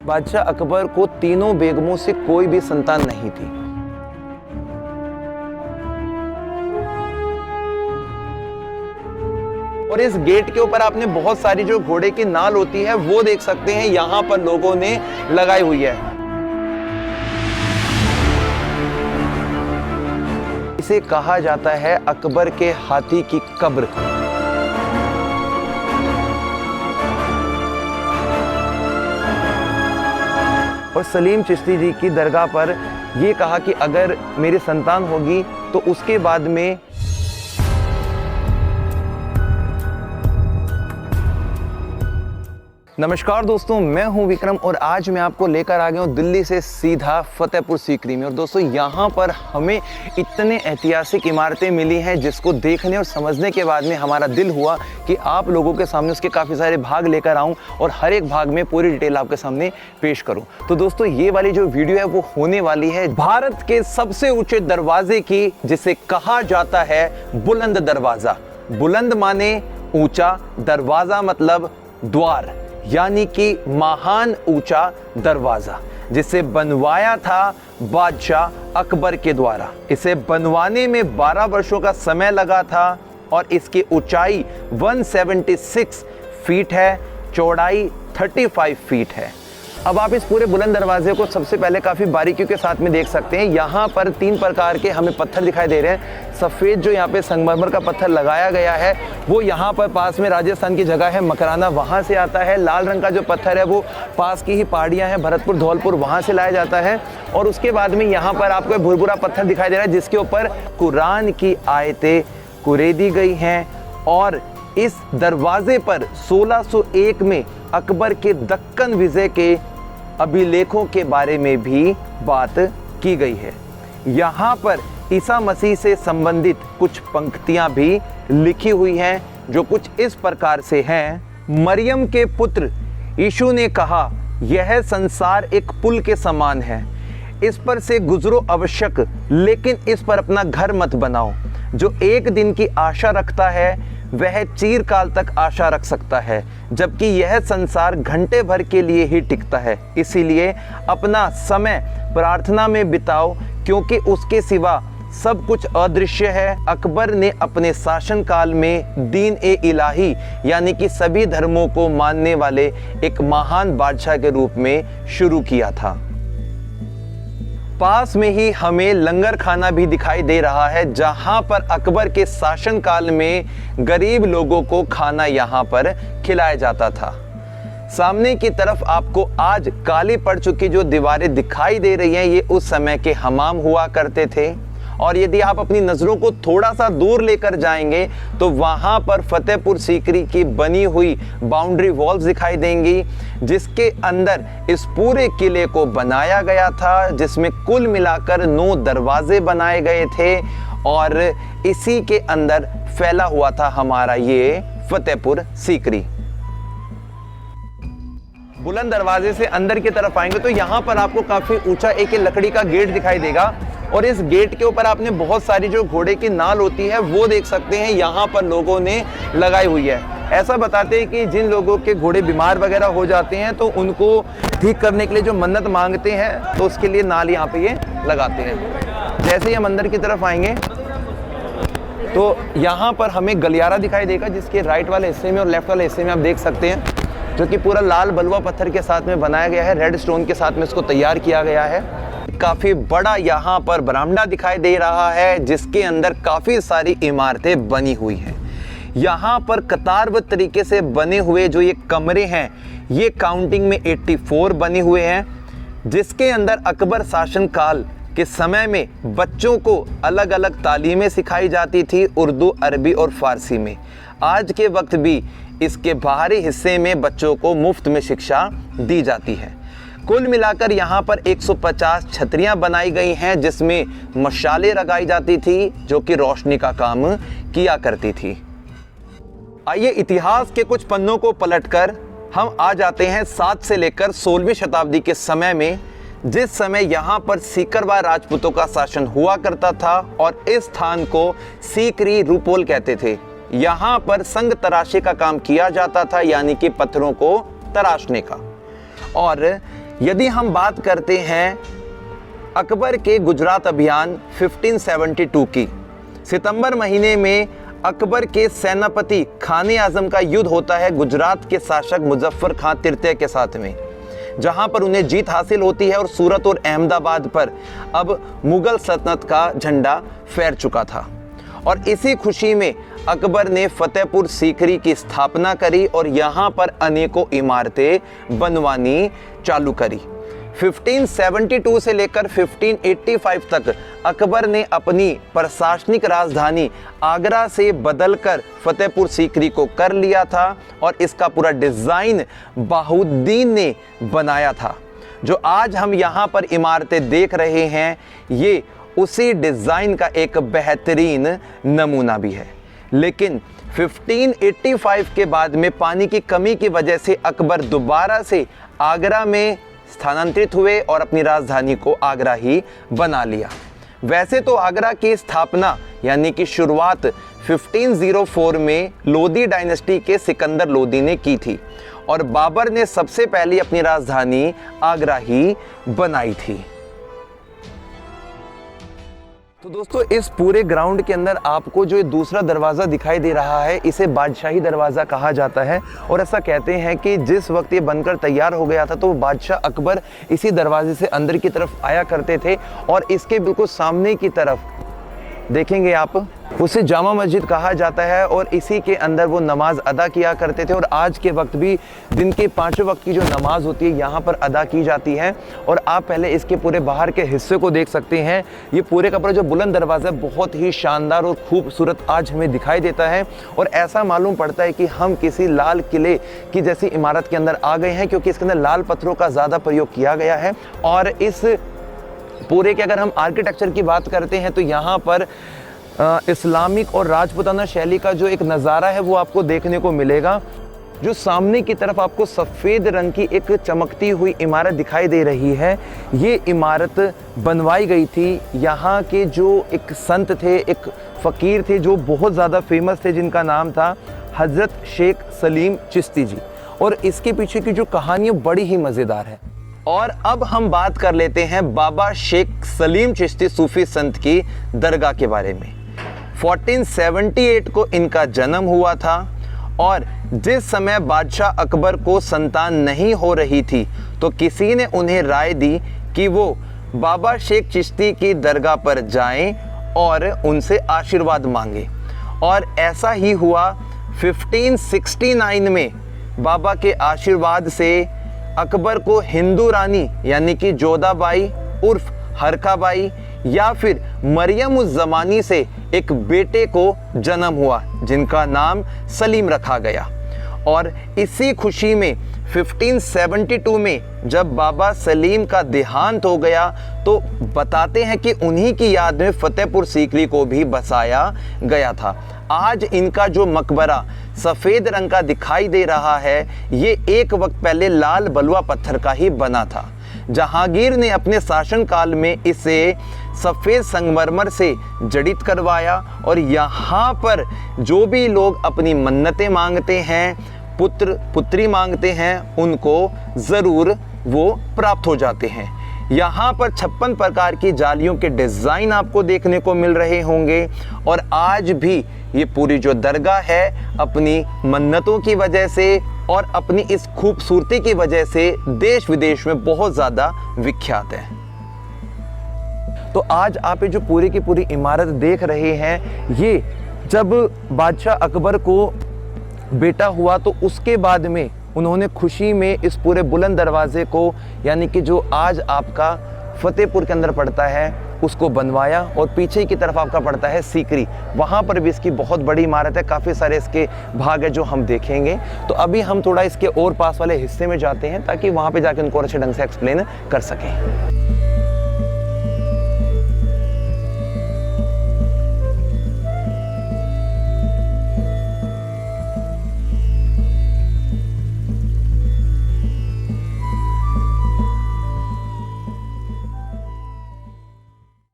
बादशाह अकबर को तीनों बेगमों से कोई भी संतान नहीं थी। और इस गेट के ऊपर आपने बहुत सारी जो घोड़े की नाल होती है वो देख सकते हैं, यहां पर लोगों ने लगाई हुई है। इसे कहा जाता है अकबर के हाथी की कब्र। और सलीम चिश्ती जी की दरगाह पर यह कहा कि अगर मेरी संतान होगी तो उसके बाद में नमस्कार दोस्तों, मैं हूं विक्रम और आज मैं आपको लेकर आ गया हूं दिल्ली से सीधा फतेहपुर सीकरी में। और दोस्तों यहां पर हमें इतने ऐतिहासिक इमारतें मिली हैं जिसको देखने और समझने के बाद में हमारा दिल हुआ कि आप लोगों के सामने उसके काफ़ी सारे भाग लेकर आऊं और हर एक भाग में पूरी डिटेल आपके सामने पेश करूं। तो दोस्तों ये वाली जो वीडियो है वो होने वाली है भारत के सबसे ऊंचे दरवाजे की, जिसे कहा जाता है बुलंद दरवाज़ा। बुलंद माने ऊंचा, दरवाज़ा मतलब द्वार, यानी कि महान ऊंचा दरवाजा, जिसे बनवाया था बादशाह अकबर के द्वारा। इसे बनवाने में 12 वर्षों का समय लगा था और इसकी ऊंचाई 176 फीट है, चौड़ाई 35 फीट है। अब आप इस पूरे बुलंद दरवाजे को सबसे पहले काफ़ी बारीकियों के साथ में देख सकते हैं। यहाँ पर 3 प्रकार के हमें पत्थर दिखाई दे रहे हैं। सफ़ेद जो यहाँ पे संगमरमर का पत्थर लगाया गया है वो यहाँ पर पास में राजस्थान की जगह है मकराना, वहाँ से आता है। लाल रंग का जो पत्थर है वो पास की ही पहाड़ियाँ हैं भरतपुर धौलपुर, वहाँ से लाया जाता है। और उसके बाद में यहाँ पर आपको भुरभुरा पत्थर दिखाई दे रहा है जिसके ऊपर कुरान की आयतें कुरेदी गई हैं। और इस दरवाजे पर 1601 में अकबर के दक्कन विजय के अभिलेखों के बारे में भी बात की गई है। यहाँ पर ईसा मसीह से संबंधित कुछ पंक्तियाँ भी लिखी हुई हैं जो कुछ इस प्रकार से हैं। मरियम के पुत्र यीशु ने कहा, यह संसार एक पुल के समान है, इस पर से गुजरो आवश्यक, लेकिन इस पर अपना घर मत बनाओ। जो एक दिन की आशा रखता है वह चिरकाल तक आशा रख सकता है, जबकि यह संसार घंटे भर के लिए ही टिकता है। इसीलिए अपना समय प्रार्थना में बिताओ, क्योंकि उसके सिवा सब कुछ अदृश्य है। अकबर ने अपने शासनकाल में दीन ए इलाही यानी कि सभी धर्मों को मानने वाले एक महान बादशाह के रूप में शुरू किया था। पास में ही हमें लंगर खाना भी दिखाई दे रहा है, जहां पर अकबर के शासनकाल में गरीब लोगों को खाना यहां पर खिलाया जाता था। सामने की तरफ आपको आज काली पड़ चुकी जो दीवारें दिखाई दे रही हैं, ये उस समय के हमाम हुआ करते थे। और यदि आप अपनी नज़रों को थोड़ा सा दूर लेकर जाएंगे तो वहाँ पर फतेहपुर सीकरी की बनी हुई बाउंड्री वॉल्स दिखाई देंगी, जिसके अंदर इस पूरे किले को बनाया गया था, जिसमें कुल मिलाकर 9 दरवाजे बनाए गए थे। और इसी के अंदर फैला हुआ था हमारा ये फतेहपुर सीकरी। बुलंद दरवाजे से अंदर की तरफ आएंगे तो यहाँ पर आपको काफ़ी ऊंचा एक लकड़ी का गेट दिखाई देगा। और इस गेट के ऊपर आपने बहुत सारी जो घोड़े की नाल होती है वो देख सकते हैं, यहाँ पर लोगों ने लगाई हुई है। ऐसा बताते हैं कि जिन लोगों के घोड़े बीमार वगैरह हो जाते हैं तो उनको ठीक करने के लिए जो मन्नत मांगते हैं तो उसके लिए नाल यहाँ पे ये लगाते हैं। जैसे ही हम अंदर की तरफ आएंगे तो यहाँ पर हमें गलियारा दिखाई देगा, जिसके राइट वाले हिस्से में और लेफ्ट वाले हिस्से में आप देख सकते हैं, जो कि पूरा लाल बलुआ पत्थर के साथ में बनाया गया है, रेड स्टोन के साथ में इसको तैयार किया गया है। काफ़ी बड़ा यहाँ पर बरामदा दिखाई दे रहा है, जिसके अंदर काफ़ी सारी इमारतें बनी हुई हैं। यहाँ पर कतारबद्ध तरीके से बने हुए जो ये कमरे हैं, ये काउंटिंग में 84 बने हुए हैं, जिसके अंदर अकबर शासनकाल के समय में बच्चों को अलग अलग तालीमें सिखाई जाती थी, उर्दू, अरबी और फ़ारसी में। आज के वक्त भी इसके बाहरी हिस्से में बच्चों को मुफ्त में शिक्षा दी जाती है। कुल मिलाकर यहाँ पर 150 छतरियाँ बनाई गई हैं, जिसमें मशालें लगाई जाती थी जो कि रोशनी का काम किया करती थी। आइए इतिहास के कुछ पन्नों को पलटकर हम आ जाते हैं 7 से लेकर 16वीं शताब्दी के समय में, जिस समय यहाँ पर सीकरवा राजपूतों का शासन हुआ करता था और इस स्थान को सीकरी रूपोल कहते थे। यहाँ पर संग तराशे का काम किया जाता था, यानी कि पत्थरों को तराशने का। और यदि हम बात करते हैं अकबर के गुजरात अभियान 1572 की, सितंबर महीने में अकबर के सेनापति खाने आजम का युद्ध होता है गुजरात के शासक मुजफ्फर खां तृतीय के साथ में, जहां पर उन्हें जीत हासिल होती है और सूरत और अहमदाबाद पर अब मुगल सल्तनत का झंडा फहर चुका था। और इसी खुशी में अकबर ने फतेहपुर सीकरी की स्थापना करी और यहाँ पर अनेकों इमारतें बनवानी चालू करी। 1572 से लेकर 1585 तक अकबर ने अपनी प्रशासनिक राजधानी आगरा से बदलकर फतेहपुर सीकरी को कर लिया था और इसका पूरा डिज़ाइन बहाउद्दीन ने बनाया था। जो आज हम यहाँ पर इमारतें देख रहे हैं ये उसी डिज़ाइन का एक बेहतरीन नमूना भी है। लेकिन 1585 के बाद में पानी की कमी की वजह से अकबर दोबारा से आगरा में स्थानांतरित हुए और अपनी राजधानी को आगरा ही बना लिया। वैसे तो आगरा की स्थापना यानी कि शुरुआत 1504 में लोदी डायनेस्टी के सिकंदर लोदी ने की थी और बाबर ने सबसे पहले अपनी राजधानी आगरा ही बनाई थी। तो दोस्तों इस पूरे ग्राउंड के अंदर आपको जो दूसरा दरवाज़ा दिखाई दे रहा है इसे बादशाही दरवाज़ा कहा जाता है और ऐसा कहते हैं कि जिस वक्त ये बनकर तैयार हो गया था तो बादशाह अकबर इसी दरवाजे से अंदर की तरफ आया करते थे और इसके बिल्कुल सामने की तरफ देखेंगे आप उसे जामा मस्जिद कहा जाता है और इसी के अंदर वो नमाज अदा किया करते थे और आज के वक्त भी दिन के 5 वक्त की जो नमाज होती है यहाँ पर अदा की जाती है। और आप पहले इसके पूरे बाहर के हिस्से को देख सकते हैं। ये पूरे का पूरा जो बुलंद दरवाज़ा बहुत ही शानदार और खूबसूरत आज हमें दिखाई देता है और ऐसा मालूम पड़ता है कि हम किसी लाल किले की जैसी इमारत के अंदर आ गए हैं, क्योंकि इसके अंदर लाल पत्थरों का ज़्यादा प्रयोग किया गया है। और इस पूरे के अगर हम आर्किटेक्चर की बात करते हैं तो यहाँ पर इस्लामिक और राजपूताना शैली का जो एक नज़ारा है वो आपको देखने को मिलेगा। जो सामने की तरफ आपको सफ़ेद रंग की एक चमकती हुई इमारत दिखाई दे रही है, ये इमारत बनवाई गई थी यहाँ के जो एक संत थे, एक फ़कीर थे जो बहुत ज़्यादा फेमस थे, जिनका नाम था हज़रत शेख सलीम चिश्ती जी। और इसके पीछे की जो कहानी बड़ी ही मज़ेदार है। और अब हम बात कर लेते हैं बाबा शेख सलीम चिश्ती सूफी संत की दरगाह के बारे में। 1478 को इनका जन्म हुआ था और जिस समय बादशाह अकबर को संतान नहीं हो रही थी तो किसी ने उन्हें राय दी कि वो बाबा शेख चिश्ती की दरगाह पर जाएं और उनसे आशीर्वाद मांगे। और ऐसा ही हुआ। 1569 में बाबा के आशीर्वाद से अकबर को हिंदू रानी यानी कि जोधाबाई उर्फ हरकाबाई या फिर मरियम उज़ ज़मानी से एक बेटे को जन्म हुआ जिनका नाम सलीम रखा गया। और इसी खुशी में 1572 में जब बाबा सलीम का देहांत हो गया तो बताते हैं कि उन्हीं की याद में फतेहपुर सीकरी को भी बसाया गया था। आज इनका जो मकबरा सफ़ेद रंग का दिखाई दे रहा है ये एक वक्त पहले लाल बलुआ पत्थर का ही बना था। जहांगीर ने अपने शासनकाल में इसे सफ़ेद संगमरमर से जड़ित करवाया और यहाँ पर जो भी लोग अपनी मन्नतें मांगते हैं, पुत्र पुत्री मांगते हैं, उनको ज़रूर वो प्राप्त हो जाते हैं। यहाँ पर 56 प्रकार की जालियों के डिज़ाइन आपको देखने को मिल रहे होंगे और आज भी ये पूरी जो दरगाह है अपनी मन्नतों की वजह से और अपनी इस खूबसूरती की वजह से देश विदेश में बहुत ज़्यादा विख्यात है। तो आज आप ये जो पूरी की पूरी इमारत देख रहे हैं, ये जब बादशाह अकबर को बेटा हुआ तो उसके बाद में उन्होंने खुशी में इस पूरे बुलंद दरवाजे को यानी कि जो आज आपका फतेहपुर के अंदर पड़ता है उसको बनवाया। और पीछे की तरफ आपका पड़ता है सीकरी, वहाँ पर भी इसकी बहुत बड़ी इमारत है, काफ़ी सारे इसके भाग है जो हम देखेंगे। तो अभी हम थोड़ा इसके और पास वाले हिस्से में जाते हैं ताकि वहाँ पे जाके उनको और अच्छे ढंग से एक्सप्लेन कर सकें।